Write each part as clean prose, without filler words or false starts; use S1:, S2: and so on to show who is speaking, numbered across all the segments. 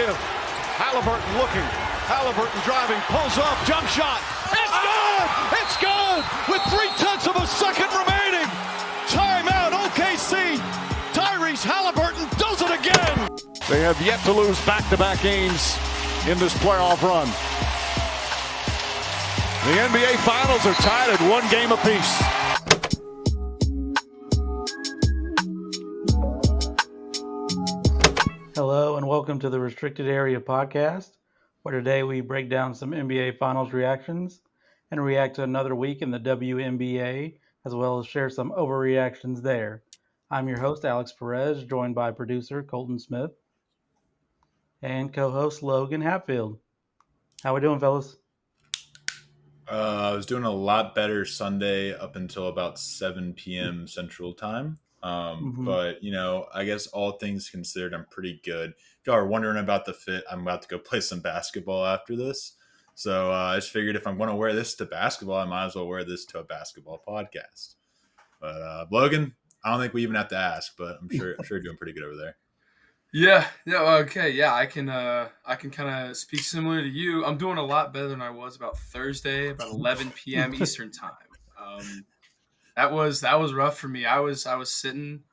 S1: give. Halliburton looking. Halliburton driving, pulls off, jump shot. It's good! It's good! With 0.3 of a second remaining. Timeout, OKC. Tyrese Halliburton does it again. They have yet to lose back-to-back games in this playoff run. The NBA Finals are tied at 1 game apiece.
S2: Hello and welcome to the Restricted Area Podcast, where today we break down some NBA Finals reactions and react to another week in the WNBA, as well as share some overreactions there. I'm your host, Alex Perez, joined by producer Colton Smith and co-host Logan Hatfield. How we doing, fellas?
S3: I was doing a lot better Sunday up until about 7 p.m. Central Time. But, you know, I guess all things considered, I'm pretty good. If y'all are wondering about the fit, I'm about to go play some basketball after this. So I just figured if I'm going to wear this to basketball, I might as well wear this to a basketball podcast. But Logan, I don't think we even have to ask, but I'm sure you're doing pretty good over there.
S4: Yeah, okay, yeah. I can kind of speak similar to you. I'm doing a lot better than I was about Thursday, about 11 p.m. Eastern time. That was rough for me. I was sitting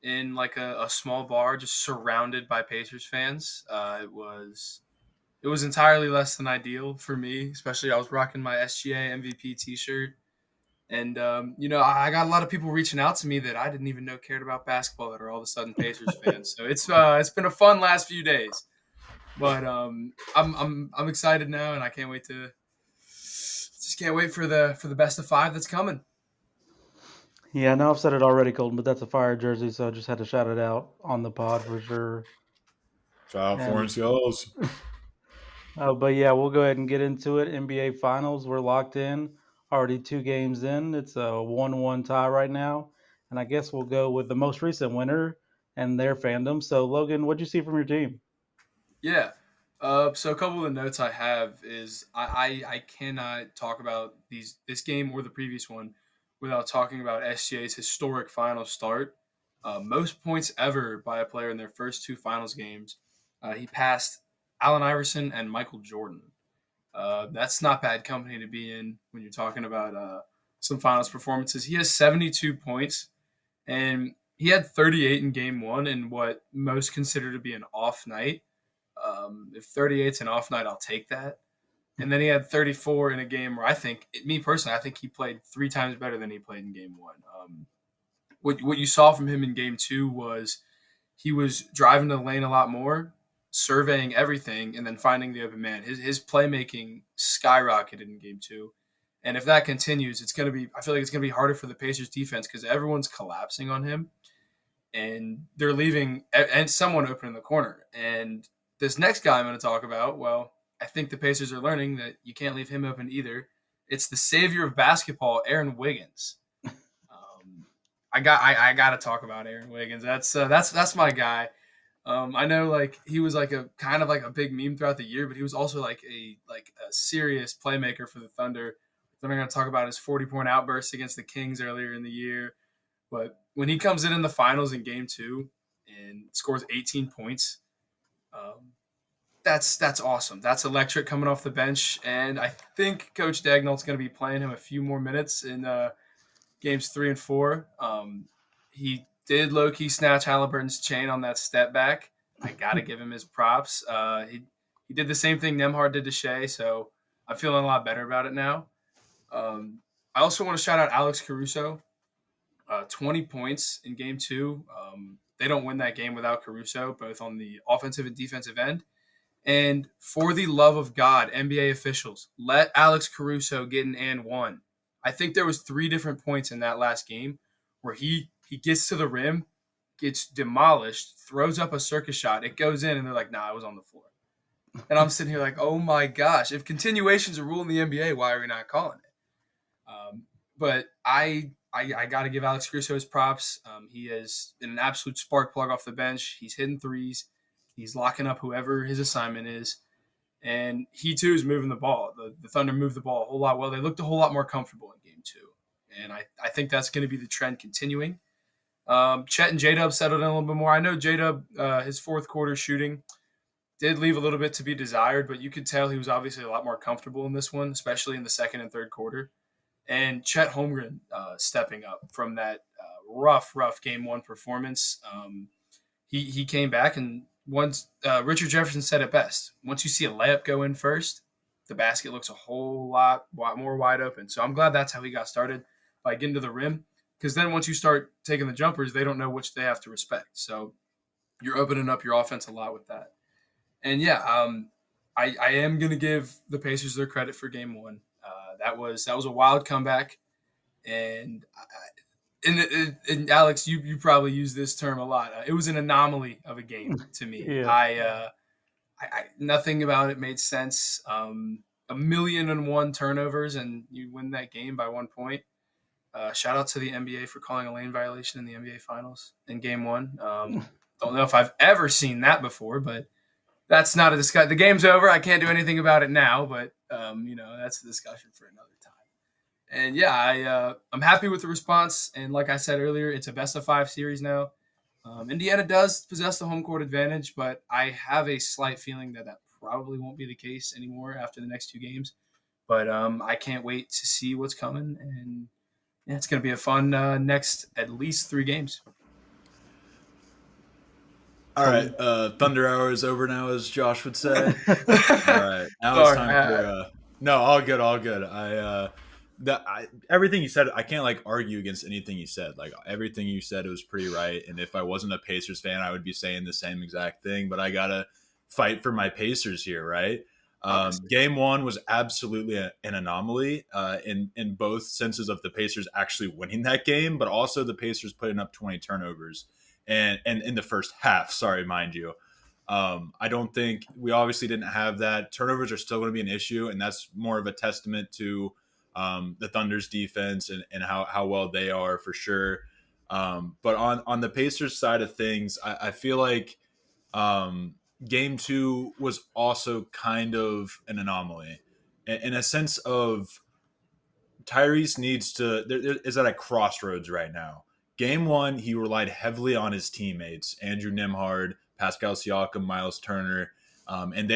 S4: in like a small bar, just surrounded by Pacers fans. It was entirely less than ideal for me, especially I was rocking my SGA MVP T-shirt. And, I got a lot of people reaching out to me that I didn't even know cared about basketball that are all of a sudden Pacers fans. So it's been a fun last few days. But I'm excited now, and I can't wait for the best of 5 that's coming.
S2: Yeah, I know I've said it already, Colton, but that's a fire jersey, so I just had to shout it out on the pod for sure.
S3: Shout out Florence Yells.
S2: But yeah, we'll go ahead and get into it. NBA Finals, we're locked in. Already 2 games in. It's a 1-1 tie right now. And I guess we'll go with the most recent winner and their fandom. So, Logan, what'd you see from your team?
S4: Yeah. So a couple of the notes I have is I cannot talk about this game or the previous one without talking about SGA's historic final start. Most points ever by a player in their first 2 finals games. He passed Allen Iverson and Michael Jordan. That's not bad company to be in when you're talking about some finals performances. He has 72 points, and he had 38 in game 1 in what most consider to be an off night. If 38's an off night, I'll take that. And then he had 34 in a game where I think he played 3 times better than he played in game 1. What you saw from him in game 2 was he was driving the lane a lot more, surveying everything, and then finding the open man. His playmaking skyrocketed in game 2. And if that continues, I feel like it's going to be harder for the Pacers defense because everyone's collapsing on him and they're leaving and someone open in the corner. And this next guy I'm going to talk about, well, I think the Pacers are learning that you can't leave him open either. It's the savior of basketball, Aaron Wiggins. I got to talk about Aaron Wiggins. That's my guy. I know like he was like a kind of like a big meme throughout the year, but he was also like a serious playmaker for the Thunder. Then I'm going to talk about his 40-point outburst against the Kings earlier in the year. But when he comes in the finals in game 2 and scores 18 points, that's awesome. That's electric coming off the bench. And I think Coach Dagnall's going to be playing him a few more minutes in games 3 and 4. He did low-key snatch Halliburton's chain on that step back. I got to give him his props. He did the same thing Nembhard did to Shea, so I'm feeling a lot better about it now. I also want to shout out Alex Caruso. 20 points in game 2. They don't win that game without Caruso, both on the offensive and defensive end. And for the love of God, NBA officials, let Alex Caruso get an and 1. I think there was 3 different points in that last game where he gets to the rim, gets demolished, throws up a circus shot. It goes in, and they're like, nah, I was on the floor. And I'm sitting here like, oh, my gosh. If continuation's a rule in the NBA, why are we not calling it? But I got to give Alex Caruso his props. He is an absolute spark plug off the bench. He's hitting threes. He's locking up whoever his assignment is. And he, too, is moving the ball. The Thunder moved the ball a whole lot well. They looked a whole lot more comfortable in game 2. And I think that's going to be the trend continuing. Chet and J-Dub settled in a little bit more. I know J-Dub, his fourth quarter shooting, did leave a little bit to be desired, but you could tell he was obviously a lot more comfortable in this one, especially in the second and third quarter. And Chet Holmgren stepping up from that rough game one performance. He came back, and once Richard Jefferson said it best, once you see a layup go in first, the basket looks a whole lot more wide open. So I'm glad that's how he got started, by getting to the rim, because then once you start taking the jumpers, they don't know which they have to respect. So you're opening up your offense a lot with that. And yeah, I am going to give the Pacers their credit for game one. That was a wild comeback. And Alex, you probably use this term a lot. It was an anomaly of a game to me.
S2: Yeah.
S4: I nothing about it made sense. 1,000,001 turnovers, and you win that game by 1 point. Shout out to the NBA for calling a lane violation in the NBA Finals in game one. Don't know if I've ever seen that before, but that's not a discussion. The game's over. I can't do anything about it now, but that's a discussion for another time. And yeah, I'm happy with the response. And like I said earlier, it's a best-of-5 series now. Indiana does possess the home court advantage, but I have a slight feeling that probably won't be the case anymore after the next 2 games. But I can't wait to see what's coming. And yeah, it's going to be a fun next at least 3 games.
S3: All right, Thunder Hour is over now, as Josh would say. All right, now it's time for no, all good. Everything you said, I can't argue against anything you said. Everything you said, it was pretty right. And if I wasn't a Pacers fan, I would be saying the same exact thing. But I gotta fight for my Pacers here, right? Game one was absolutely an anomaly in both senses of the Pacers actually winning that game, but also the Pacers putting up 20 turnovers. And in the first half, sorry, mind you. I don't think we obviously didn't have that. Turnovers are still going to be an issue, and that's more of a testament to the Thunder's defense and how well they are for sure. But on the Pacers side of things, I feel like game two was also kind of an anomaly in a sense of Tyrese needs to – is at a crossroads right now. Game one, he relied heavily on his teammates, Andrew Nembhard, Pascal Siakam, Miles Turner, and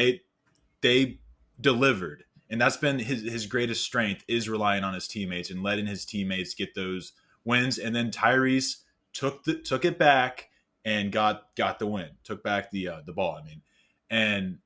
S3: they delivered. And that's been his greatest strength, is relying on his teammates and letting his teammates get those wins. And then Tyrese took it back and got the win, took back the ball. And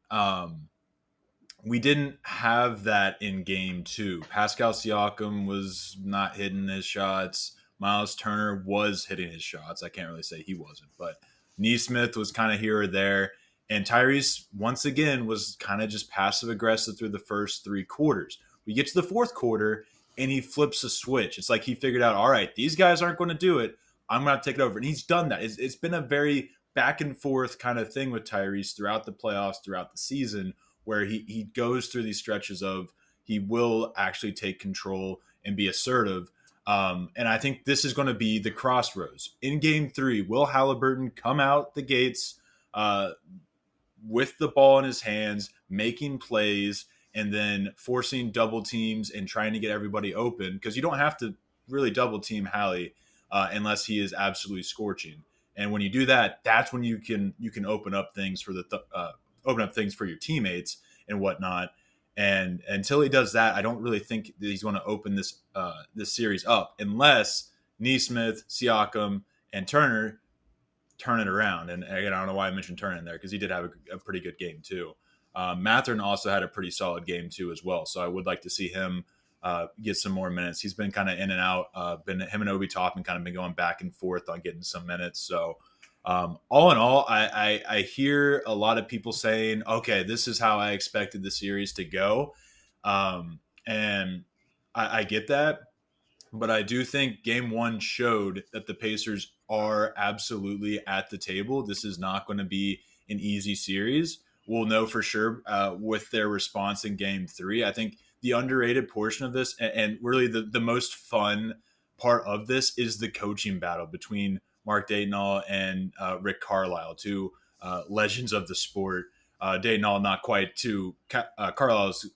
S3: we didn't have that in game two. Pascal Siakam was not hitting his shots. Miles Turner was hitting his shots. I can't really say he wasn't, but Nesmith was kind of here or there. And Tyrese, once again, was kind of just passive-aggressive through the first 3 quarters. We get to the fourth quarter, and he flips a switch. It's like he figured out, all right, these guys aren't going to do it. I'm going to take it over. And he's done that. It's been a very back-and-forth kind of thing with Tyrese throughout the playoffs, throughout the season, where he goes through these stretches of he will actually take control and be assertive. And I think this is going to be the crossroads. In game 3, will Halliburton come out the gates with the ball in his hands, making plays, and then forcing double teams and trying to get everybody open? Because you don't have to really double team Hallie unless he is absolutely scorching. And when you do that, that's when you can open up things for your teammates and whatnot. And until he does that, I don't really think that he's going to open this series up unless Nesmith, Siakam, and Turner turn it around. And again, I don't know why I mentioned Turner in there because he did have a pretty good game too. Mathurin also had a pretty solid game too as well. So I would like to see him get some more minutes. He's been kind of in and out. Him and Obi Toppin kind of been going back and forth on getting some minutes. So all in all, I hear a lot of people saying, okay, this is how I expected the series to go. And I get that. But I do think game one showed that the Pacers are absolutely at the table. This is not going to be an easy series. We'll know for sure with their response in game 3. I think the underrated portion of this and really the most fun part of this is the coaching battle between Mark Daigneault and Rick Carlisle, 2 legends of the sport. Daigneault not quite to Carlisle's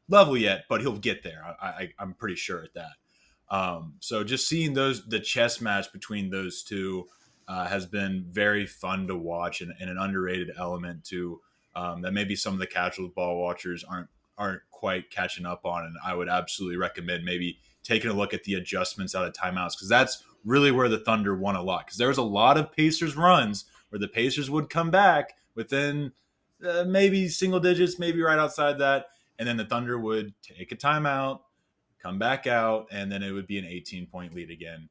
S3: level yet, but he'll get there. I'm pretty sure at that. So just seeing the chess match between those two has been very fun to watch and an underrated element to that maybe some of the casual ball watchers aren't quite catching up on. And I would absolutely recommend maybe taking a look at the adjustments out of timeouts, because that's really where the Thunder won a lot. Because there was a lot of Pacers runs where the Pacers would come back within maybe single digits, maybe right outside that, and then the Thunder would take a timeout, come back out, and then it would be an 18-point lead again.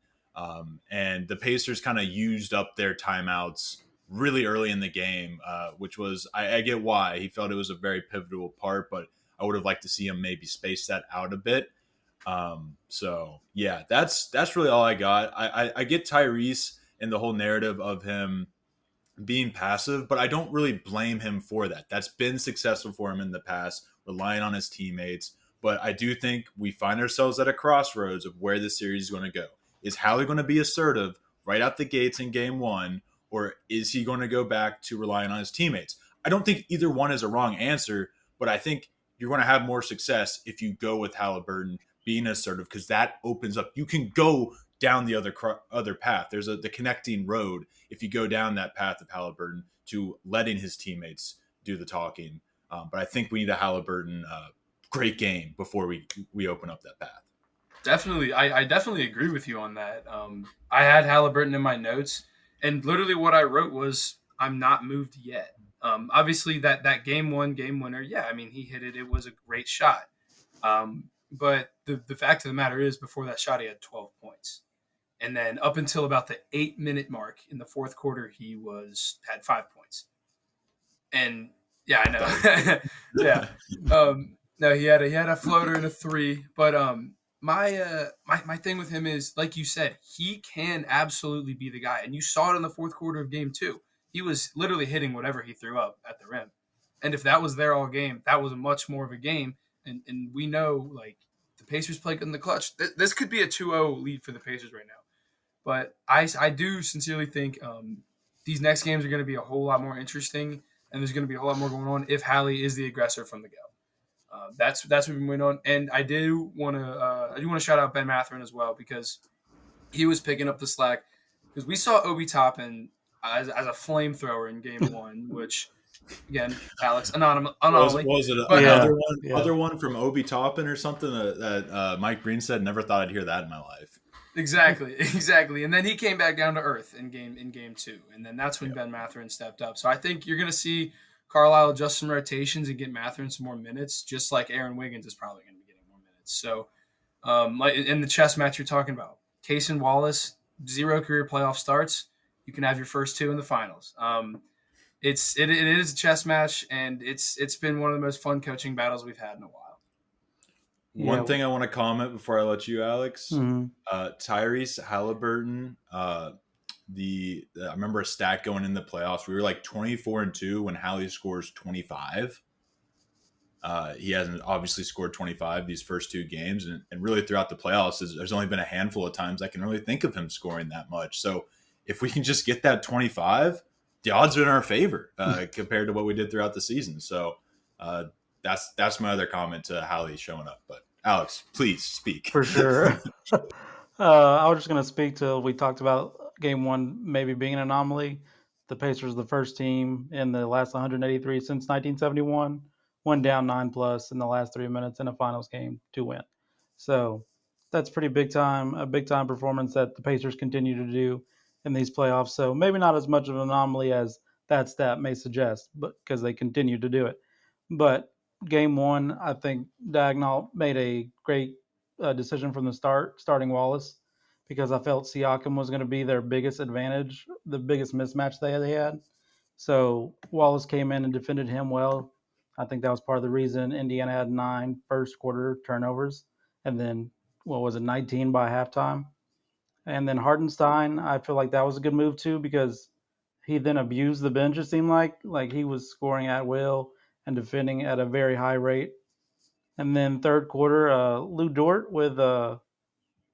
S3: And the Pacers kind of used up their timeouts really early in the game, which was, I get why. He felt it was a very pivotal part, but I would have liked to see him maybe space that out a bit. So yeah, that's really all I got. I get Tyrese and the whole narrative of him being passive, but I don't really blame him for that. That's been successful for him in the past, relying on his teammates. But I do think we find ourselves at a crossroads of where the series is going to go. Is Hallie going to be assertive right out the gates in game one, or is he going to go back to relying on his teammates? I don't think either one is a wrong answer, but I think you're going to have more success if you go with Halliburton being assertive, because that opens up. You can go down the other path. There's the connecting road if you go down that path of Halliburton to letting his teammates do the talking. But I think we need a Halliburton great game before we open up that path.
S4: Definitely. I definitely agree with you on that. I had Halliburton in my notes, and literally what I wrote was, I'm not moved yet. Obviously that game winner, yeah, I mean, he hit it. It was a great shot. But the fact of the matter is, before that shot, he had 12 points. And then up until about the 8-minute mark in the fourth quarter, he had 5 points. And yeah, I know. Yeah. No, he had a floater and a three. But my thing with him is, like you said, he can absolutely be the guy. And you saw it in the fourth quarter of game 2. He was literally hitting whatever he threw up at the rim. And if that was there all game, that was much more of a game. And we know, like, the Pacers play in the clutch. This could be a 2-0 lead for the Pacers right now. But I do sincerely think these next games are going to be a whole lot more interesting, and there's going to be a whole lot more going on if Hallie is the aggressor from the go. That's what we've been waiting on. And I do want to shout out Ben Mathurin as well, because he was picking up the slack, because we saw Obi Toppin as a flamethrower in game 1, which, again, Alex, anomaly.
S3: Was it another one from Obi Toppin or something that Mike Breen said? Never thought I'd hear that in my life.
S4: Exactly. And then he came back down to earth in game 2, and then that's when Ben Mathurin stepped up. So I think you're going to see Carlisle adjust some rotations and get Mathurin some more minutes, just like Aaron Wiggins is probably going to be getting more minutes. So, like in the chess match you're talking about, Case and Wallace, 0 career playoff starts. You can have your first 2 in the finals. It is a chess match, and it's been one of the most fun coaching battles we've had in a while.
S3: One thing I want to comment before I let you, Alex, Tyrese Halliburton. I remember a stat going in the playoffs. We were like 24-2 when Hallie scores 25. He hasn't obviously scored 25 these first 2 games, and really throughout the playoffs, there's only been a handful of times I can really think of him scoring that much. So if we can just get that 25, the odds are in our favor compared to what we did throughout the season. So that's my other comment to Hallie showing up. But Alex, please speak.
S2: For sure. I was just going to speak to, we talked about game 1 maybe being an anomaly. The Pacers, the first team in the last 183 since 1971, went down 9+ in the last 3 minutes in a finals game to win. So that's pretty a big time performance that the Pacers continue to do in these playoffs. So maybe not as much of an anomaly as that stat may suggest, but because they continue to do it. But game 1, I think Daigneault made a great decision from the start, starting Wallace, because I felt Siakam was going to be their biggest advantage, the biggest mismatch they had. So Wallace came in and defended him well. I think that was part of the reason Indiana had 9 first quarter turnovers, and then 19 by halftime. And then Hartenstein, I feel like that was a good move too, because he then abused the bench, it seemed like he was scoring at will and defending at a very high rate. And then third quarter, Lou Dort with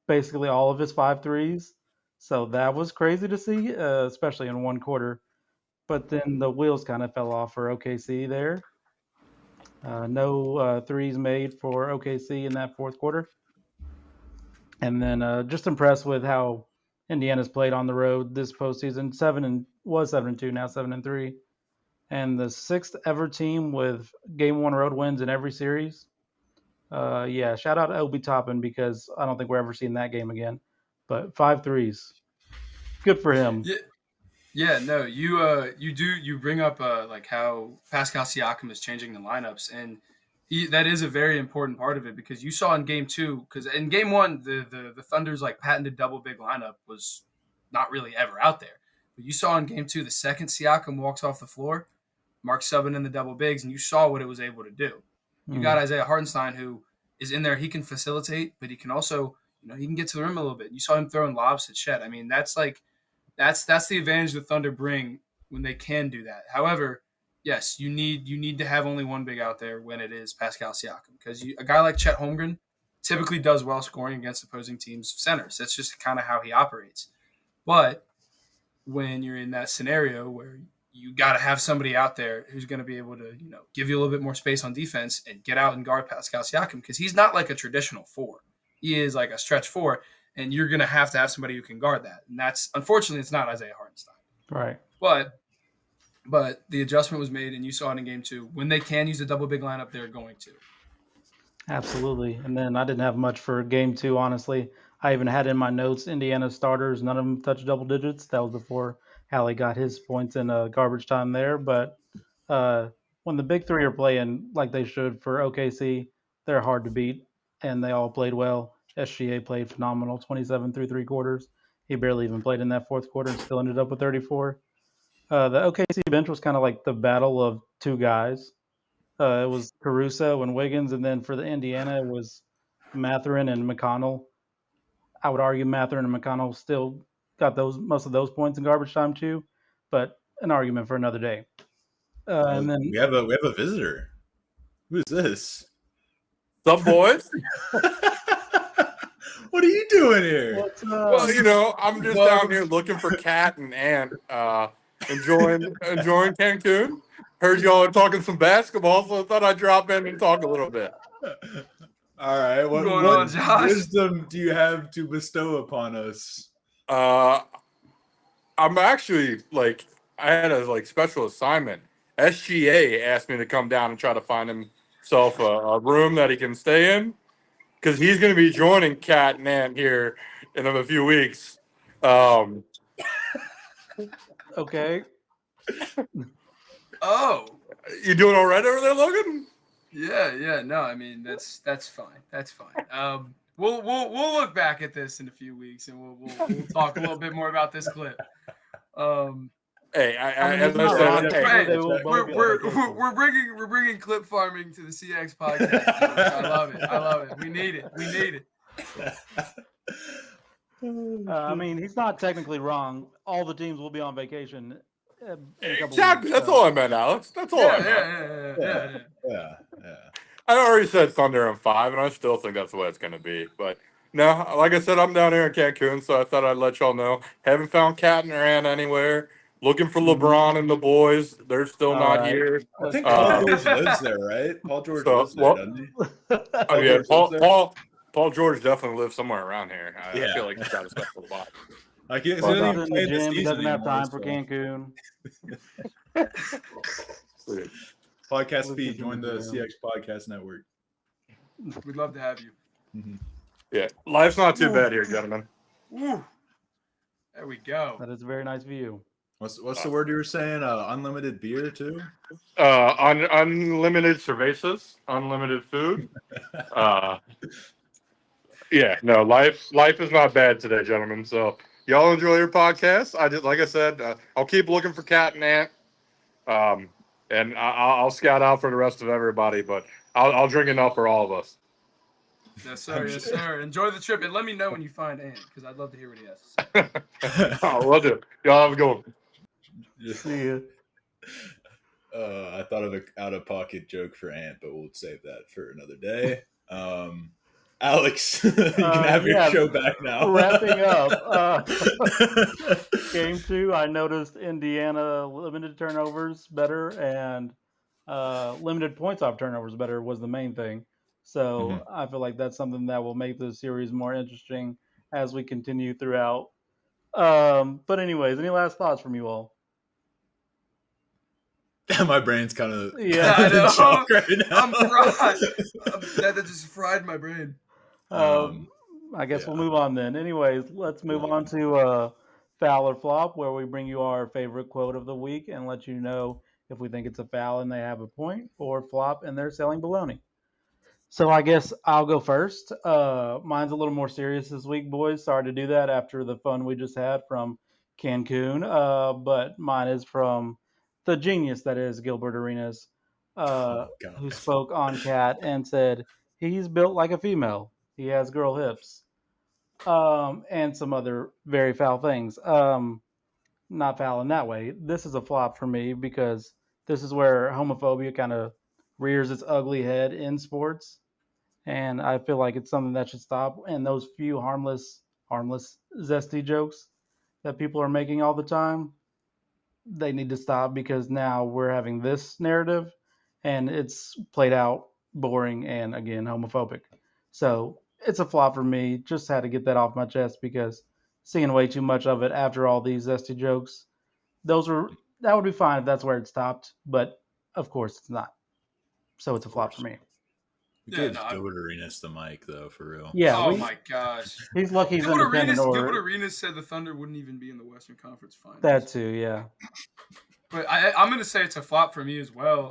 S2: basically all of his 5 threes. So that was crazy to see, especially in one quarter. But then the wheels kind of fell off for OKC there. No threes made for OKC in that fourth quarter. And then just impressed with how Indiana's played on the road this postseason. 7-2, now 7-3. and the 6th ever team with Game 1 road wins in every series. Yeah, shout out to Obi Toppin because I don't think we're ever seeing that game again. But 5 threes. Good for him.
S4: Yeah, no, you bring up like how Pascal Siakam is changing the lineups, and that is a very important part of it because you saw in game 2, because in game 1 the Thunder's like patented double big lineup was not really ever out there, but you saw in game 2 the second Siakam walks off the floor, Mark subbing in the double bigs, and you saw what it was able to do. You got Isaiah Hartenstein who is in there. He can facilitate, but he can also he can get to the rim a little bit. You saw him throwing lobs at Chet. I mean that's the advantage the Thunder bring when they can do that. However, yes, you need to have only one big out there when it is Pascal Siakam because a guy like Chet Holmgren typically does well scoring against opposing teams' centers. That's just kind of how he operates. But when you're in that scenario where you got to have somebody out there who's going to be able to give you a little bit more space on defense and get out and guard Pascal Siakam because he's not like a traditional 4. He is like a stretch 4. And you're going to have somebody who can guard that. And that's, unfortunately, it's not Isaiah Hartenstein.
S2: Right.
S4: But the adjustment was made, and you saw it in game 2. When they can use a double big lineup, they're going to.
S2: Absolutely. And then I didn't have much for game 2, honestly. I even had in my notes Indiana starters. None of them touched double digits. That was before Hallie got his points in garbage time there. But when the big three are playing like they should for OKC, they're hard to beat, and they all played well. SGA played phenomenal, 27 through 3 quarters. He barely even played in that fourth quarter and still ended up with 34. The OKC bench was kind of like the battle of 2 guys. It was Caruso and Wiggins, and then for the Indiana, it was Mathurin and McConnell. I would argue Mathurin and McConnell still got most of those points in garbage time too, but an argument for another day. And then
S3: we have a visitor. Who is this?
S5: What's up, boys?
S3: What are you doing here?
S5: Well, I'm just down here looking for Cat and Ant, enjoying Cancun. Heard y'all are talking some basketball, so I thought I'd drop in and talk a little bit.
S3: All right. What wisdom do you have to bestow upon us?
S5: I'm actually I had a special assignment. SGA asked me to come down and try to find himself a room that he can stay in. Because he's going to be joining Cat and Ant here in a few weeks.
S2: Okay.
S4: Oh.
S5: You doing all right over there, Logan?
S4: Yeah. No, I mean that's fine. That's fine. We'll look back at this in a few weeks and we'll talk a little bit more about this clip.
S5: Hey,
S4: we're bringing clip farming to the CX podcast. I love it. We need it.
S2: I mean, he's not technically wrong. All the teams will be on vacation.
S5: Exactly. That's all I meant, Alex. That's all I meant.
S3: Yeah.
S5: I already said Thunder in 5, and I still think that's the way it's going to be. But no, like I said, I'm down here in Cancun, so I thought I'd let y'all know. Haven't found Cat and Ant anywhere. Looking for LeBron and the boys. They're still not here.
S3: I think Paul George lives there, right? Paul George lives there, doesn't he?
S5: Paul George definitely lives somewhere around here. I feel like he's got a special spot.
S2: He doesn't have time for Cancun.
S3: Podcast speed, join the CX Podcast Network.
S4: We'd love to have you.
S3: Mm-hmm.
S5: Yeah, life's not too bad here, gentlemen.
S4: Woo. There we go.
S2: That is a very nice view.
S3: What's the word you were saying? Unlimited beer too?
S5: Unlimited cervezas, unlimited food. Yeah, no, life is not bad today, gentlemen. So y'all enjoy your podcast. Like I said, I'll keep looking for Cat and Ant, and I'll scout out for the rest of everybody. But I'll drink enough for all of us.
S4: Yes, sir. Yes, sir. Enjoy the trip, and let me know when you find Ant, because I'd love to hear what he has to say.
S5: Oh, will do. Y'all have a good one.
S2: See ya.
S3: I thought of an out-of-pocket joke for Ant, but we'll save that for another day. Alex, you can have your show back now.
S2: Wrapping up. Game 2, I noticed Indiana limited turnovers better and limited points off turnovers better was the main thing. So I feel like that's something that will make the series more interesting as we continue throughout. But anyways, any last thoughts from you all?
S3: My brain's kind of
S2: Yeah,
S4: I know.
S3: shock right now.
S4: I'm fried. That just fried my brain.
S2: I guess we'll
S3: Yeah.
S2: move on then. Anyways, let's move on to foul or flop, where we bring you our favorite quote of the week and let you know if we think it's a foul and they have a point, or flop and they're selling baloney. So I guess I'll go first. Mine's a little more serious this week, boys. Sorry to do that after the fun we just had from Cancun. But mine is from the genius that is Gilbert Arenas,
S3: Oh God.
S2: who spoke on Cat and said he's built like a female. He has girl hips, and some other very foul things. Not foul in that way. This is a flop for me because this is where homophobia kind of rears its ugly head in sports, and I feel like it's something that should stop. And those few harmless, zesty jokes that people are making all the time, they need to stop because now we're having this narrative, and it's played out boring and again homophobic. So it's a flop for me. Just had to get that off my chest because seeing way too much of it after all these zesty jokes, that would be fine if that's where it stopped, but of course it's not. So it's a flop for me.
S3: We
S4: Yeah,
S3: gave
S4: no,
S3: Gilbert Arenas the mic though, for real.
S2: Yeah,
S4: Oh my gosh.
S2: he's lucky he's
S4: Gilbert
S2: independent
S4: Arenas
S2: or
S4: said the Thunder wouldn't even be in the Western Conference Finals.
S2: that too. Yeah,
S4: But I'm going to say it's a flop for me as well.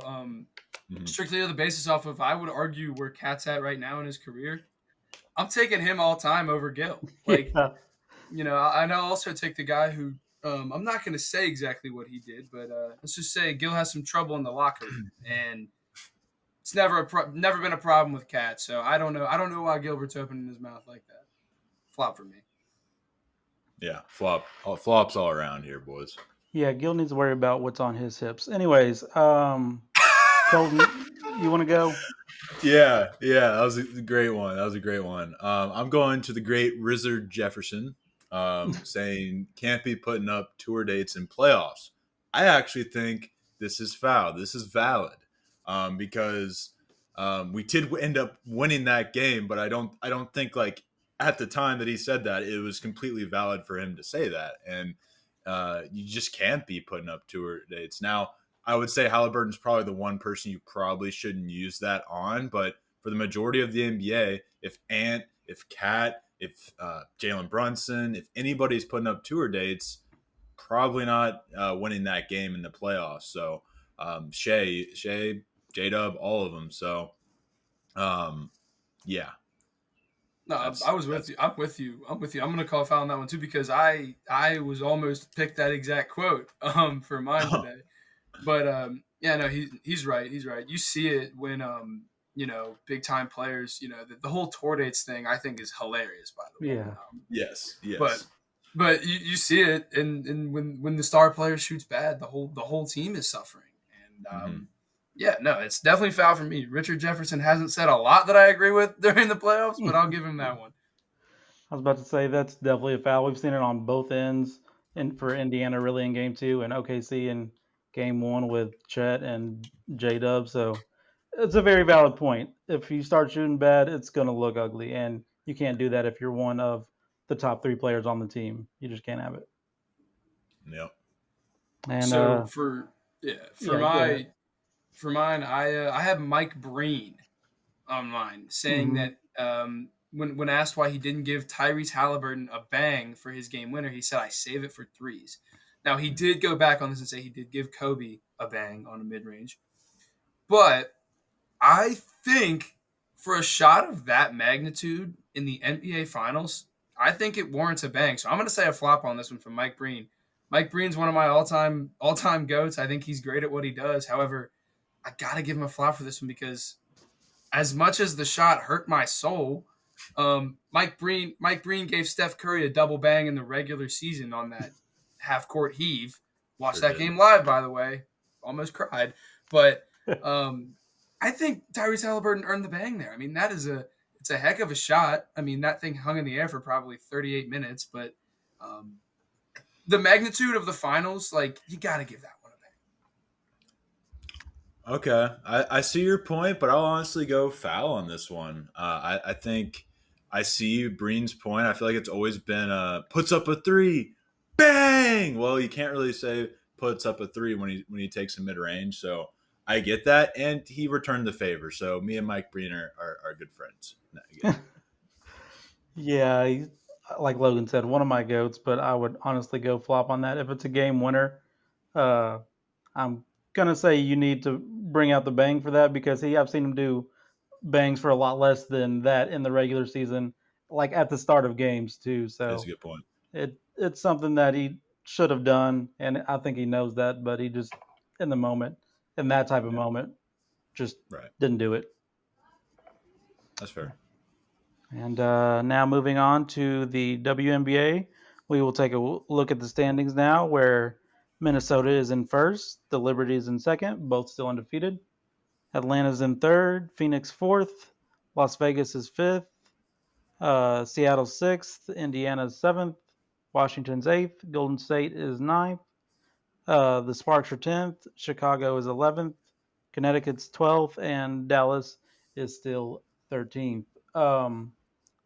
S3: Mhm.
S4: Strictly on the basis off of, I would argue where Cat's at right now in his career. I'm taking him all time over Gil. Like,
S2: yeah.
S4: and I'll also take the guy who, I'm not going to say exactly what he did, but let's just say Gil has some trouble in the locker room, and it's never been a problem with Cat. So I don't know why Gilbert's opening his mouth like that. Flop for me.
S3: Yeah, flops all around here, boys.
S2: Yeah, Gil needs to worry about what's on his hips. Anyways, Colton, you want to go?
S3: Yeah, that was a great one. I'm going to the great Rizard Jefferson, saying can't be putting up tour dates in playoffs. I actually think this is foul. This is valid, because we did end up winning that game, but I don't think like at the time that he said that it was completely valid for him to say that, and you just can't be putting up tour dates now. I would say Halliburton's probably the one person you probably shouldn't use that on, but for the majority of the NBA, if Ant, if Cat, if Jalen Brunson, if anybody's putting up tour dates, probably not winning that game in the playoffs. So Shea, J-Dub, all of them. So yeah.
S4: No, I was with you. I'm with you. I'm going to call foul on that one too because I was almost picked that exact quote for mine today. But yeah, no, he's right. He's right. You see it when big time players, the whole tour dates thing. I think is hilarious. By the way,
S2: Yeah.
S3: Yes.
S4: But you see it, and when the star player shoots bad, the whole team is suffering. And yeah, no, it's definitely foul for me. Richard Jefferson hasn't said a lot that I agree with during the playoffs, but I'll give him that one.
S2: I was about to say that's definitely a foul. We've seen it on both ends, and for Indiana really in Game 2 and OKC in Game 1 with Chet and J-Dub. So it's a very valid point. If you start shooting bad, it's going to look ugly, and you can't do that if you're one of the top 3 players on the team. You just can't have it.
S3: Yep.
S2: And
S4: so for mine, I have Mike Breen on mine saying that when asked why he didn't give Tyrese Halliburton a bang for his game winner, he said, "I save it for threes." Now, he did go back on this and say he did give Kobe a bang on a mid-range. But I think for a shot of that magnitude in the NBA Finals, I think it warrants a bang. So I'm going to say a flop on this one from Mike Breen. Mike Breen's one of my all-time GOATs. I think he's great at what he does. However, I got to give him a flop for this one because as much as the shot hurt my soul, Mike Breen gave Steph Curry a double bang in the regular season on that half-court heave. Watched that game live, by the way. Almost cried. But I think Tyrese Halliburton earned the bang there. I mean, it's a heck of a shot. I mean, that thing hung in the air for probably 38 minutes. But the magnitude of the finals, like, you got to give that one a bang.
S3: Okay, I see your point, but I'll honestly go foul on this one. I think I see Breen's point. I feel like it's always been puts up a three, bang. Well, you can't really say puts up a three when he takes a mid range. So I get that, and he returned the favor. So me and Mike Breen are good friends.
S2: Yeah, like Logan said, one of my goats, but I would honestly go flop on that. If it's a game winner, uh, I'm gonna say you need to bring out the bang for that because I've seen him do bangs for a lot less than that in the regular season, like at the start of games too.
S3: That's a
S2: So
S3: good point.
S2: it's something that he should have done, and I think he knows that, but he just in the moment, in that type of moment, just
S3: Right.
S2: didn't do it.
S3: That's fair.
S2: And now moving on to the WNBA, we will take a look at the standings now, where Minnesota is in first, the Liberty is in second, both still undefeated. Atlanta's in third, Phoenix fourth, Las Vegas is fifth, Seattle sixth, Indiana's seventh, Washington's eighth, Golden State is ninth, the Sparks are 10th, Chicago is 11th, Connecticut's 12th, and Dallas is still 13th.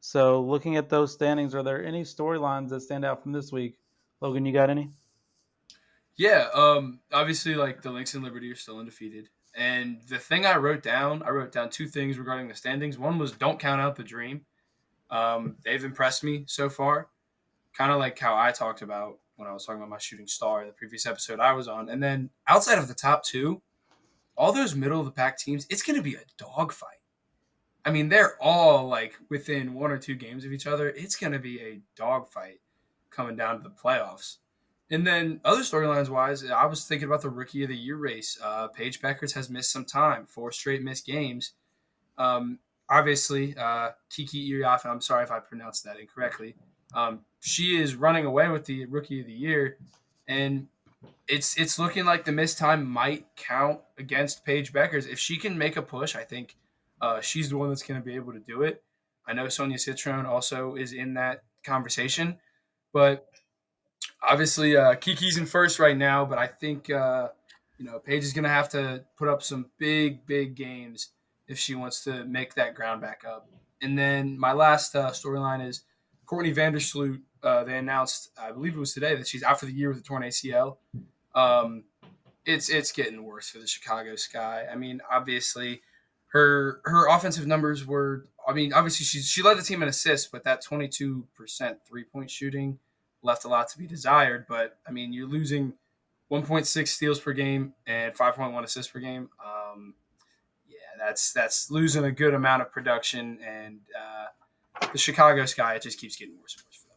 S2: So looking at those standings, are there any storylines that stand out from this week? Logan, you got any?
S4: Yeah, obviously, like the Lynx and Liberty are still undefeated. And the thing I wrote down two things regarding the standings. One was don't count out the dream. They've impressed me so far, kind of like how I talked about when I was talking about my shooting star, the previous episode I was on. And then outside of the top two, all those middle of the pack teams, it's going to be a dogfight. I mean, they're all like within one or two games of each other. It's going to be a dogfight coming down to the playoffs. And then other storylines wise, I was thinking about the Rookie of the Year race. Paige Beckers has missed some time, 4 straight missed games. Obviously, Kiki Iriafen, I'm sorry if I pronounced that incorrectly. She is running away with the Rookie of the Year, and it's looking like the missed time might count against Paige Beckers. If she can make a push, I think she's the one that's going to be able to do it. I know Sonia Citrone also is in that conversation, but obviously Kiki's in first right now. But I think Paige is going to have to put up some big games if she wants to make that ground back up. And then my last storyline is Courtney Vandersloot. They announced, I believe it was today, that she's out for the year with a torn ACL. It's getting worse for the Chicago Sky. I mean, obviously, her offensive numbers were. I mean, obviously she led the team in assists, but that 22% 3-point shooting left a lot to be desired. But I mean, you're losing 1.6 steals per game and 5.1 assists per game. That's losing a good amount of production, and the Chicago Sky, it just keeps getting worse and worse for them.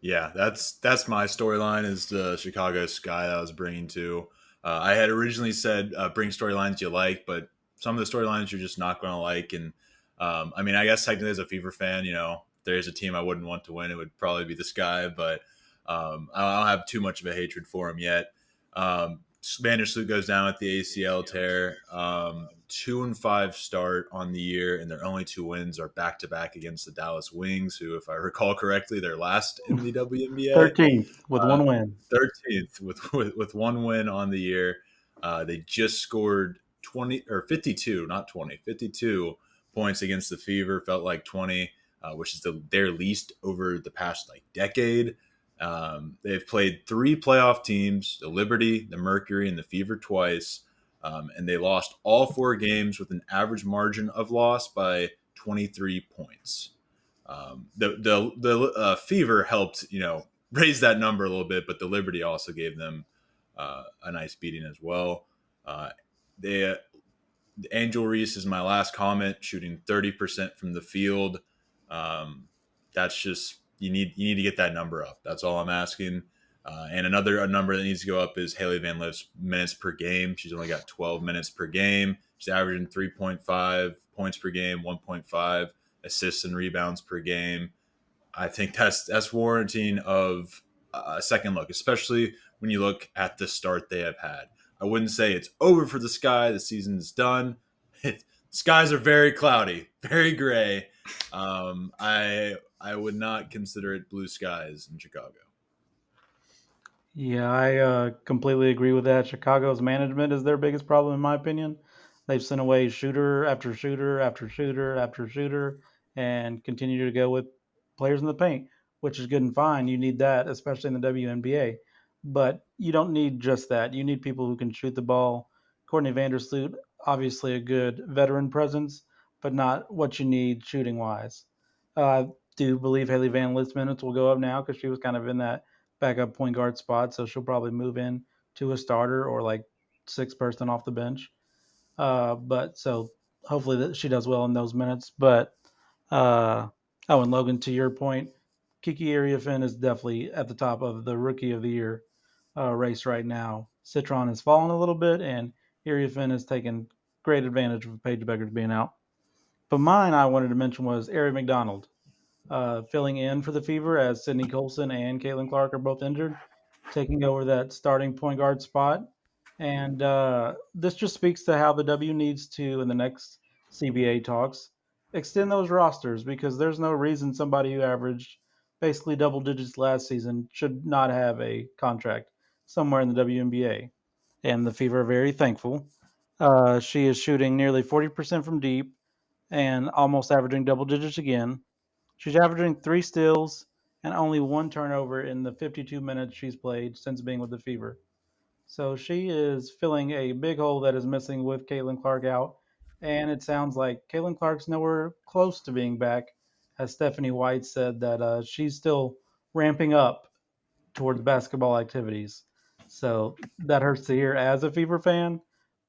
S3: Yeah, that's my storyline is the Chicago Sky that I was bringing to. I had originally said bring storylines you like, but some of the storylines you're just not going to like. And I mean, I guess technically as a Fever fan, if there's a team I wouldn't want to win, it would probably be the Sky, but I don't have too much of a hatred for him yet. Vandersloot goes down with the ACL tear. 2-5 start on the year, and their only 2 wins are back-to-back against the Dallas Wings, who, if I recall correctly, they're last in the WNBA.
S2: 13th with 1 win.
S3: 13th with 1 win on the year. They just scored 52 points against the Fever. Felt like 20, which is their least over the past decade. They've played 3 playoff teams: the Liberty, the Mercury, and the Fever twice. And they lost all 4 games with an average margin of loss by 23 points. The Fever helped, raise that number a little bit, but the Liberty also gave them a nice beating as well. Angel Reese is my last comment, shooting 30% from the field. That's just you need to get that number up. That's all I'm asking. And a number that needs to go up is Haley Van Life's minutes per game. She's only got 12 minutes per game. She's averaging 3.5 points per game, 1.5 assists and rebounds per game. I think that's warranting of a second look, especially when you look at the start they have had. I wouldn't say it's over for the Sky. The season's done. Skies are very cloudy, very gray. I would not consider it blue skies in Chicago.
S2: Yeah, I completely agree with that. Chicago's management is their biggest problem, in my opinion. They've sent away shooter after shooter after shooter after shooter and continue to go with players in the paint, which is good and fine. You need that, especially in the WNBA. but you don't need just that. You need people who can shoot the ball. Courtney Vandersloot, obviously a good veteran presence, but not what you need shooting wise. I do believe Haley Van Lit's minutes will go up now because she was kind of in that backup point guard spot, so she'll probably move in to a starter or like sixth person off the bench. But so hopefully that she does well in those minutes. But and Logan, to your point, Kiki Iriafen is definitely at the top of the Rookie of the Year race right now. Citron has fallen a little bit, and Iriafen has taken great advantage of Paige Beckers being out. But mine I wanted to mention was Ari McDonald, filling in for the Fever as Sydney Colson and Caitlin Clark are both injured, taking over that starting point guard spot. And this just speaks to how the W needs to, in the next CBA talks, extend those rosters because there's no reason somebody who averaged basically double digits last season should not have a contract somewhere in the WNBA. And the Fever are very thankful. She is shooting nearly 40% from deep and almost averaging double digits again. She's averaging 3 steals and only 1 turnover in the 52 minutes she's played since being with the Fever. So she is filling a big hole that is missing with Caitlin Clark out. And it sounds like Caitlin Clark's nowhere close to being back, as Stephanie White said that she's still ramping up towards basketball activities. So that hurts to hear as a Fever fan,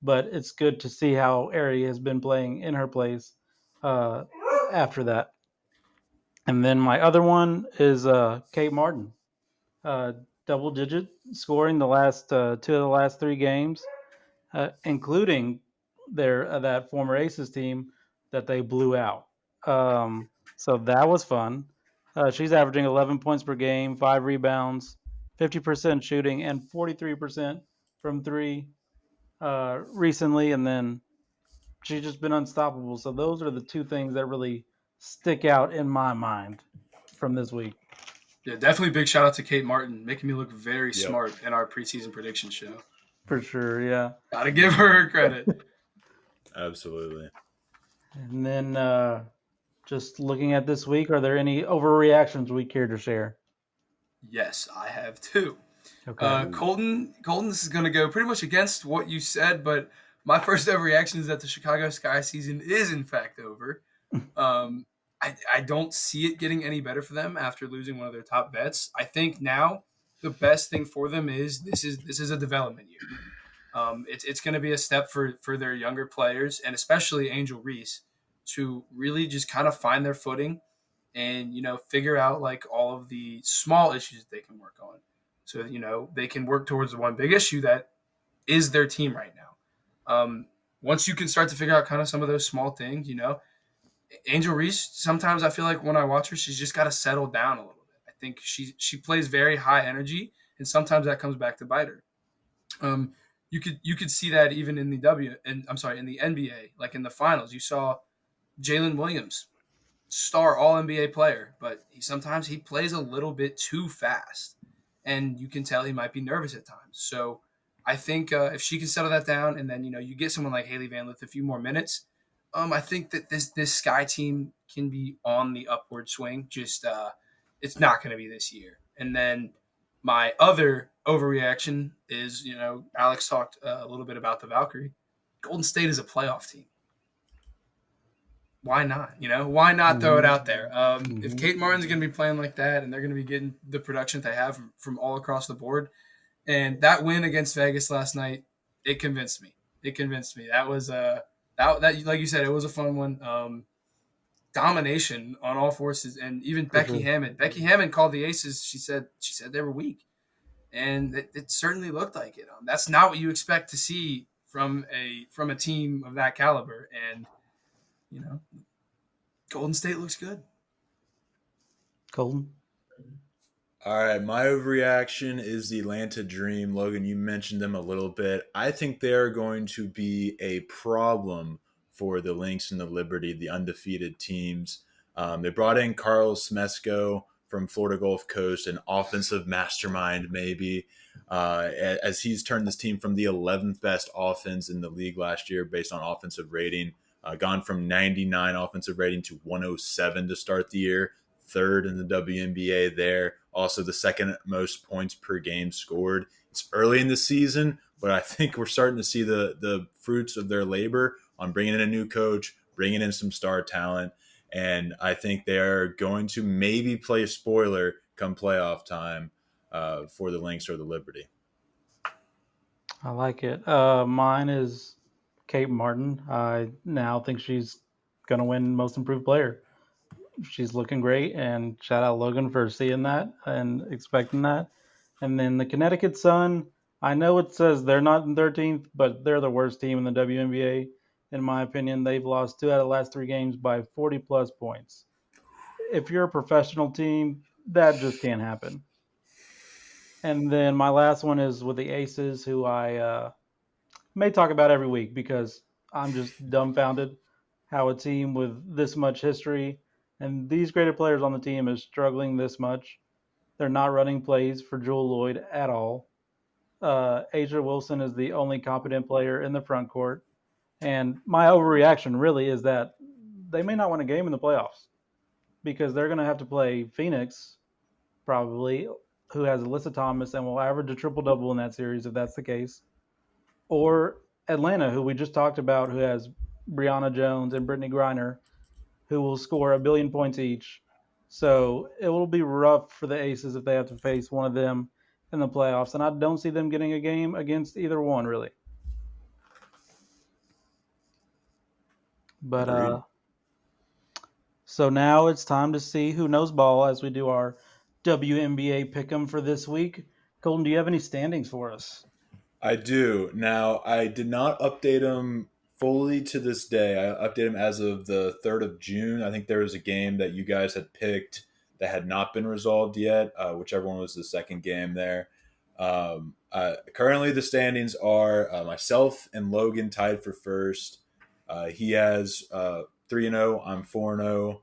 S2: but it's good to see how Ari has been playing in her place uh, after that. And then my other one is Kate Martin, uh, double digit scoring the last 2 of the last 3 games, including their that former Aces team that they blew out. So that was fun. She's averaging 11 points per game, 5 rebounds, 50% shooting, and 43% from three recently. And then she's just been unstoppable. So those are the 2 things that really stick out in my mind from this week.
S4: Yeah, definitely big shout out to Kate Martin, making me look very
S3: Yep.
S4: smart in our preseason prediction show.
S2: For sure, yeah.
S4: Gotta give her credit.
S3: Absolutely.
S2: And then just looking at this week, are there any overreactions we care to share?
S4: Yes, I have 2.
S2: Okay.
S4: Colton, this is going to go pretty much against what you said, but my first ever reaction is that the Chicago Sky season is in fact over. I don't see it getting any better for them after losing one of their top vets. I think now the best thing for them is this is a development year. It's going to be a step for their younger players and especially Angel Reese to really just kind of find their footing and figure out like all of the small issues that they can work on. So, they can work towards the one big issue that is their team right now. Once you can start to figure out kind of some of those small things, Angel Reese, sometimes I feel like when I watch her, she's just got to settle down a little bit. I think she plays very high energy, and sometimes that comes back to bite her. You could see that even in the in the NBA, like in the finals. You saw Jalen Williams, star All NBA player, but sometimes he plays a little bit too fast. And you can tell he might be nervous at times. So I think if she can settle that down and then, you get someone like Haley Van Lith a few more minutes, I think that this Sky team can be on the upward swing. Just it's not going to be this year. And then my other overreaction is, Alex talked a little bit about the Valkyrie. Golden State is a playoff team. Why not? Why not throw it out there? If Kate Martin's going to be playing like that and they're going to be getting the production that they have from all across the board, and that win against Vegas last night, it convinced me. That was that like you said, it was a fun one. Domination on all forces, and even Becky Hammond. Becky Hammond called the Aces. She said they were weak, and it certainly looked like it. That's not what you expect to see from a team of that caliber, and Golden State looks good.
S2: Colton?
S3: All right, my overreaction is the Atlanta Dream. Logan, you mentioned them a little bit. I think they're going to be a problem for the Lynx and the Liberty, the undefeated teams. They brought in Carlos Smesko from Florida Gulf Coast, an offensive mastermind maybe, as he's turned this team from the 11th best offense in the league last year based on offensive rating. Gone from 99 offensive rating to 107 to start the year. third in the WNBA there. Also the second most points per game scored. It's early in the season, but I think we're starting to see the fruits of their labor on bringing in a new coach, bringing in some star talent. And I think they are going to maybe play a spoiler come playoff time for the Lynx or the Liberty.
S2: I like it. Mine is Kate Martin. I now think she's going to win Most Improved Player. She's looking great, and shout out Logan for seeing that and expecting that. And then the Connecticut Sun, I know it says they're not in 13th, but they're the worst team in the WNBA. In my opinion, they've lost 2 out of the last 3 games by 40-plus points. If you're a professional team, that just can't happen. And then my last one is with the Aces, who I may talk about every week because I'm just dumbfounded how a team with this much history and these great players on the team is struggling this much. They're not running plays for Jewel Lloyd at all. Asia Wilson is the only competent player in the front court. And my overreaction really is that they may not win a game in the playoffs because they're going to have to play Phoenix, probably, who has Alyssa Thomas and will average a triple-double in that series if that's the case, or Atlanta, who we just talked about, who has Brianna Jones and Brittany Griner, who will score 1 billion points each. So it will be rough for the Aces if they have to face one of them in the playoffs, and I don't see them getting a game against either one, really. But so now it's time to see who knows ball as we do our WNBA pick'em for this week. Colton, do you have any standings for us?
S3: I do. Now, I did not update them fully to this day. I updated them as of the 3rd of June. I think there was a game that you guys had picked that had not been resolved yet, whichever one was the second game there. Currently, the standings are myself and Logan tied for first. He has 3-0. I'm 4-0.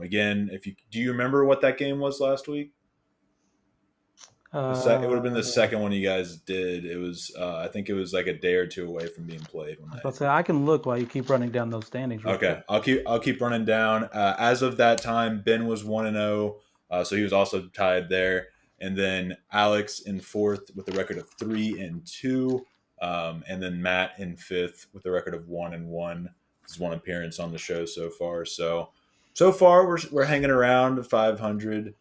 S3: Again, do you remember what that game was last week? It would have been the second one you guys did. It was, I think it was like a day or two away from being played.
S2: I can look while you keep running down those standings.
S3: Okay, I'll keep running down. As of that time, Ben was 1-0, so he was also tied there. And then Alex in 4th with a record of 3-2, and then Matt in 5th with a record of 1-1. His one appearance on the show so far. So far we're hanging around 500.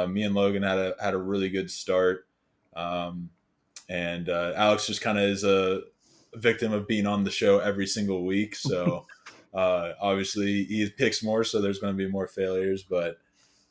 S3: Me and Logan had a really good start, and Alex just kind of is a victim of being on the show every single week. So obviously he picks more, so there's going to be more failures. But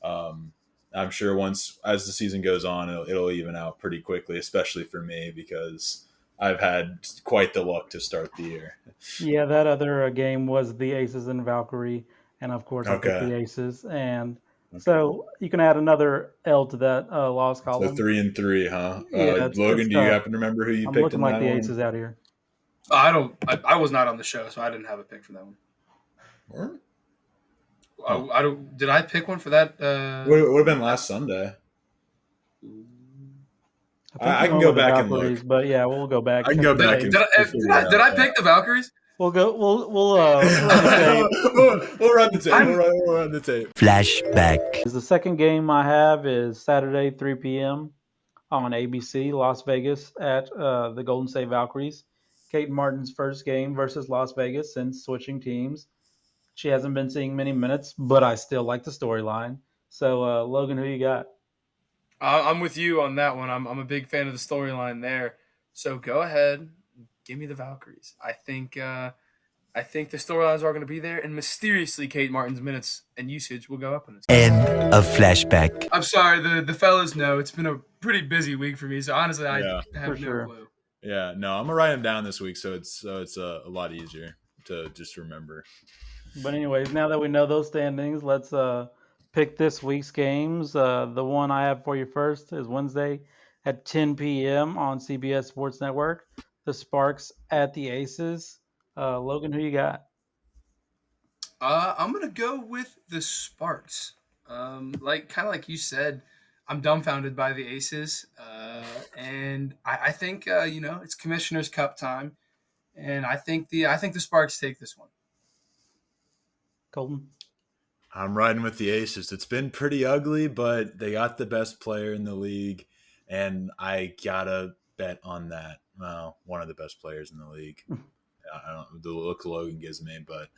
S3: I'm sure as the season goes on, it'll even out pretty quickly, especially for me because I've had quite the luck to start the year.
S2: Yeah, that other game was the Aces and Valkyrie, and of course I picked the Aces and. Okay. So you can add another L to that loss column.
S3: So 3-3, huh? Yeah, Logan, do you happen to remember who you picked? I'm
S2: looking like the Aces out here.
S4: I was not on the show, so I didn't have a pick for that one. Did I pick one for that?
S3: Would have been last Sunday. I can go back and look.
S2: But yeah, we'll go back.
S3: I can go back.
S4: Did I pick the Valkyries?
S2: We'll run the tape.
S3: We'll run the tape.
S6: Flashback.
S2: The second game I have is Saturday, 3 p.m. on ABC, Las Vegas at the Golden State Valkyries. Kate Martin's first game versus Las Vegas since switching teams. She hasn't been seeing many minutes, but I still like the storyline. So, Logan, who you got?
S4: I'm with you on that one. I'm a big fan of the storyline there. So go ahead. Give me the Valkyries. I think the storylines are going to be there, and mysteriously, Kate Martin's minutes and usage will go up in this game.
S6: End of flashback.
S4: I'm sorry, the fellas know it's been a pretty busy week for me, so honestly, I have no clue.
S3: Yeah, no, I'm gonna write them down this week, so it's a lot easier to just remember.
S2: But anyways, now that we know those standings, let's pick this week's games. The one I have for you first is Wednesday at 10 p.m. on CBS Sports Network. The Sparks at the Aces. Logan, who you got?
S4: I'm gonna go with the Sparks. Kind of like you said, I'm dumbfounded by the Aces, and I think it's Commissioner's Cup time, and I think the Sparks take this one.
S2: Colton.
S3: I'm riding with the Aces. It's been pretty ugly, but they got the best player in the league, and I gotta bet on that. Well, one of the best players in the league. I don't know the look Logan gives me, but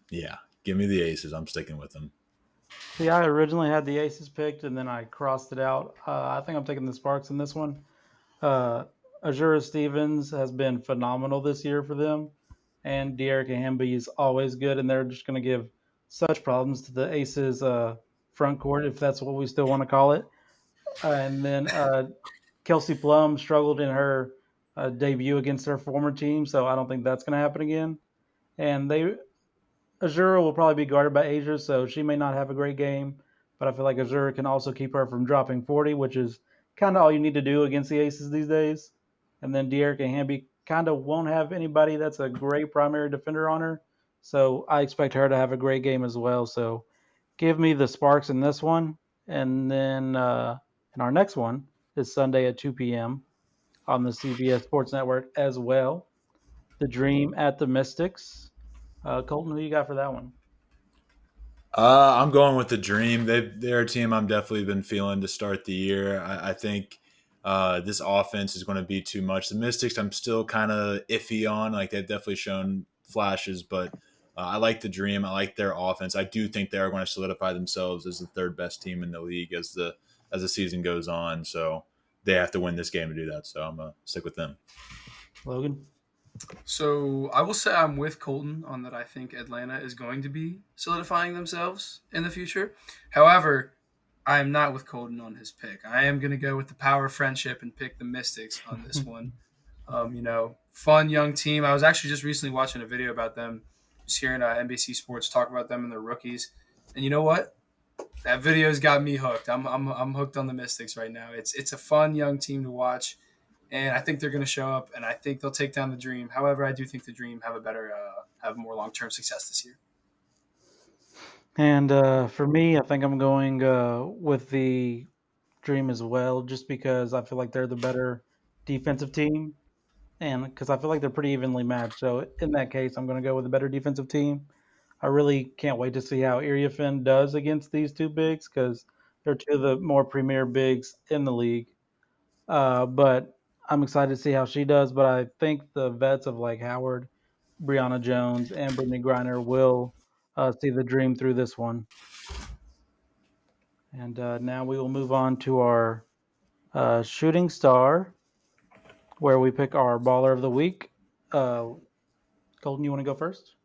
S3: yeah, give me the Aces. I'm sticking with them.
S2: See, I originally had the Aces picked, and then I crossed it out. I think I'm taking the Sparks in this one. Azura Stevens has been phenomenal this year for them, and De'Eric Hamby is always good, and they're just going to give such problems to the Aces front court, if that's what we still want to call it. And then Kelsey Plum struggled in her debut against her former team, so I don't think that's going to happen again. And Azura will probably be guarded by Asia, so she may not have a great game, but I feel like Azura can also keep her from dropping 40, which is kind of all you need to do against the Aces these days. And then De'Eric Hamby kind of won't have anybody that's a great primary defender on her, so I expect her to have a great game as well. So give me the Sparks in this one, and then in our next one is Sunday at 2 p.m. on the CBS Sports Network as well. The Dream at the Mystics. Colton, who you got for that one?
S3: I'm going with the Dream. They're a team I'm definitely been feeling to start the year. I think this offense is going to be too much. The Mystics, I'm still kind of iffy on. Like they've definitely shown flashes, but I like the Dream. I like their offense. I do think they are going to solidify themselves as the third best team in the league as the season goes on. So they have to win this game to do that. So I'm gonna stick with them.
S2: Logan?
S4: So I will say I'm with Colton on that. I think Atlanta is going to be solidifying themselves in the future. However, I am not with Colton on his pick. I am going to go with the power of friendship and pick the Mystics on this one. Fun young team. I was actually just recently watching a video about them, just hearing NBC Sports talk about them and their rookies. And you know what? That video's got me hooked. I'm hooked on the Mystics right now. It's a fun young team to watch, and I think they're going to show up, and I think they'll take down the Dream. However, I do think the Dream have more long-term success this year.
S2: And for me, I think I'm going with the Dream as well, just because I feel like they're the better defensive team, and because I feel like they're pretty evenly matched. So in that case, I'm going to go with the better defensive team. I really can't wait to see how Iriafen does against these two bigs, because they're two of the more premier bigs in the league. But I'm excited to see how she does. But I think the vets of like Howard, Brianna Jones, and Brittany Griner will see the Dream through this one. And now we will move on to our shooting star, where we pick our baller of the week. Colton, you want to go first?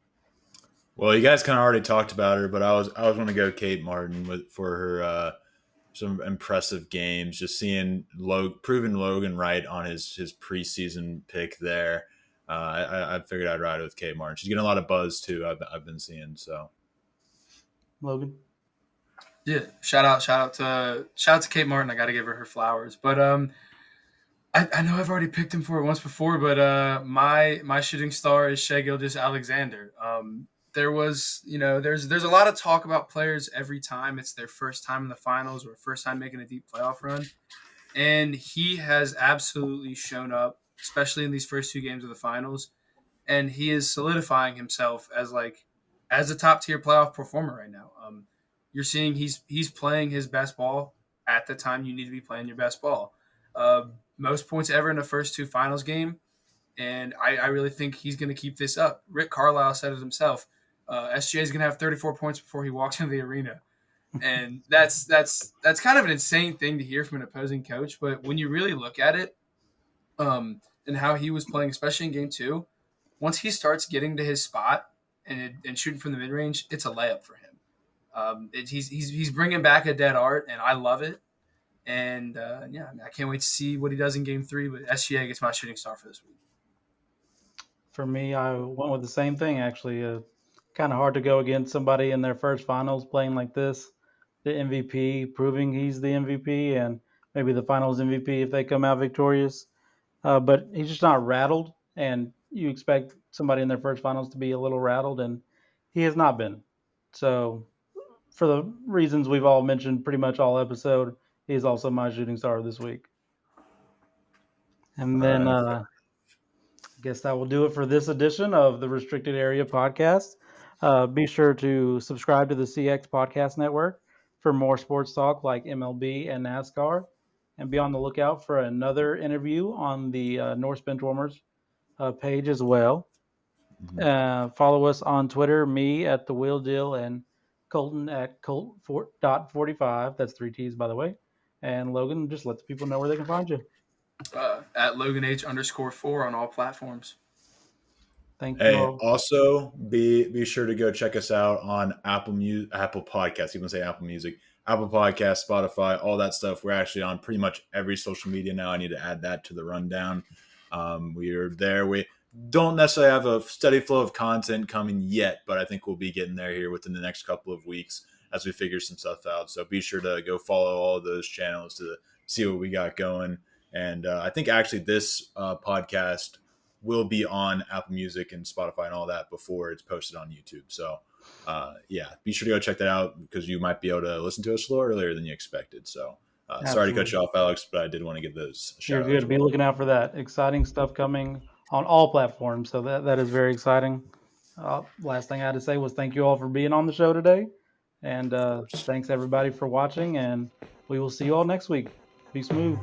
S3: Well, you guys kind of already talked about her, but I was going to go Kate Martin for her some impressive games. Just seeing proving Logan right on his preseason pick there. I figured I'd ride with Kate Martin. She's getting a lot of buzz too. I've been seeing so.
S2: Logan.
S4: Yeah, shout out to Kate Martin. I got to give her flowers. But I know I've already picked him for it once before, but my shooting star is Shai Gilgeous-Alexander. There's a lot of talk about players every time it's their first time in the finals or first time making a deep playoff run, and he has absolutely shown up, especially in these first two games of the finals, and he is solidifying himself as a top tier playoff performer right now. You're seeing he's playing his best ball at the time you need to be playing your best ball. Most points ever in the first two finals game, and I really think he's going to keep this up. Rick Carlisle said it himself. SGA is going to have 34 points before he walks into the arena, and that's kind of an insane thing to hear from an opposing coach. But when you really look at it, and how he was playing, especially in game two, once he starts getting to his spot and shooting from the mid range, it's a layup for him. He's bringing back a dead art, and I love it. And I can't wait to see what he does in game three. But SGA gets my shooting star for this week.
S2: For me, I went with the same thing, actually. Kind of hard to go against somebody in their first finals playing like this. The MVP, proving he's the MVP, and maybe the finals MVP if they come out victorious. But he's just not rattled, and you expect somebody in their first finals to be a little rattled, and he has not been. So for the reasons we've all mentioned pretty much all episode, he's also my shooting star this week. And then I guess that will do it for this edition of the Restricted Area Podcast. Be sure to subscribe to the CX Podcast Network for more sports talk like MLB and NASCAR. And be on the lookout for another interview on the Norse Benchwarmers page as well. Follow us on Twitter, me at The Wheel Deal and Colton at Colt.45. That's 3 T's, by the way. And Logan, just let the people know where they can find you.
S4: At LoganH_4 on all platforms.
S2: Thank you.
S3: Hey,
S2: all.
S3: also be sure to go check us out on Apple Podcasts. Even say Apple Music, Apple Podcasts, Spotify, all that stuff. We're actually on pretty much every social media now. I need to add that to the rundown. We are there. We don't necessarily have a steady flow of content coming yet, but I think we'll be getting there here within the next couple of weeks as we figure some stuff out. So be sure to go follow all of those channels to see what we got going. And I think actually this podcast will be on Apple Music and Spotify and all that before it's posted on YouTube. So be sure to go check that out because you might be able to listen to us a little earlier than you expected. So sorry to cut you off, Alex, but I did want to give those a shout out.
S2: You're good. Be looking out for that. Exciting stuff coming on all platforms. So that is very exciting. Last thing I had to say was thank you all for being on the show today. And thanks everybody for watching. And we will see you all next week. Be smooth.